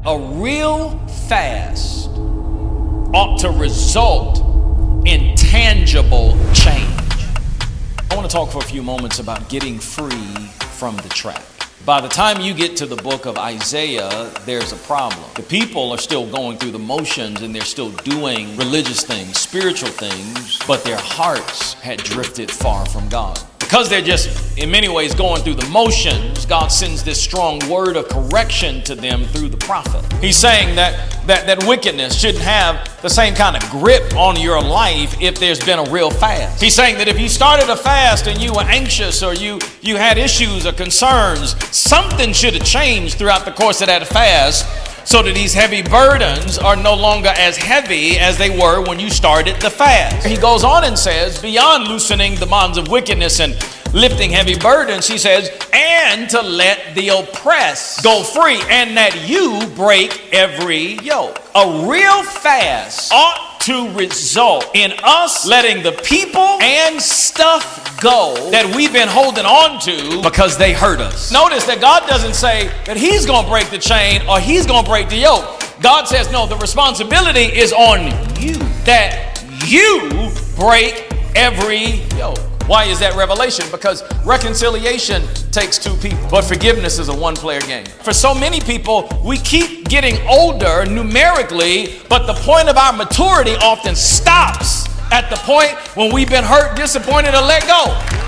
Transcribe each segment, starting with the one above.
A real fast ought to result in tangible change. I want to talk for a few moments about getting free from the trap. By the time you get to the book of Isaiah, there's a problem. The people are still going through the motions and they're still doing religious things, spiritual things, but their hearts had drifted far from God. Because they're just, in many ways, going through the motions, God sends this strong word of correction to them through the prophet. He's saying that wickedness shouldn't have the same kind of grip on your life if there's been a real fast. He's saying that if you started a fast and you were anxious or you had issues or concerns, something should have changed throughout the course of that fast, so that these heavy burdens are no longer as heavy as they were when you started the fast. He goes on and says, beyond loosening the bonds of wickedness and lifting heavy burdens, he says, and to let the oppressed go free, and that you break every yoke. A real fast ought to result in us letting the people and stuff go that we've been holding on to because they hurt us. Notice that God doesn't say that he's going to break the chain or he's going to break the yoke. God says, no, the responsibility is on you, that you break every yoke. Why is that revelation? Because reconciliation takes two people, but forgiveness is a one-player game. For so many people, we keep getting older numerically, but the point of our maturity often stops at the point when we've been hurt, disappointed, or let go.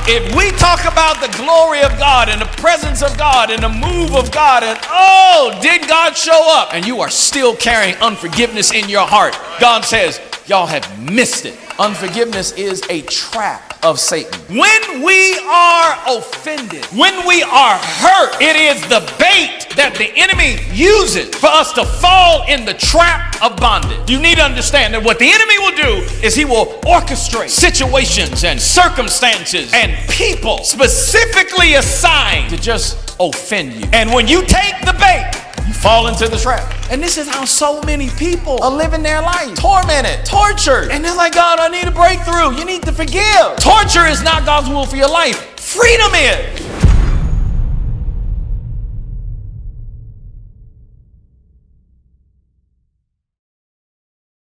If we talk about the glory of God and the presence of God and the move of God and, oh, did God show up? And you are still carrying unforgiveness in your heart, God says, y'all have missed it. Unforgiveness is a trap of Satan. When we are offended, when we are hurt, it is the bait that the enemy uses for us to fall in the trap of bondage. You need to understand that what the enemy will do is he will orchestrate situations and circumstances and people specifically assigned to just offend you. And when you take the bait, you fall into the trap. And this is how so many people are living their life. Tormented, tortured. And they're like, God, I need a breakthrough. You need to forgive. Torture is not God's will for your life. Freedom is.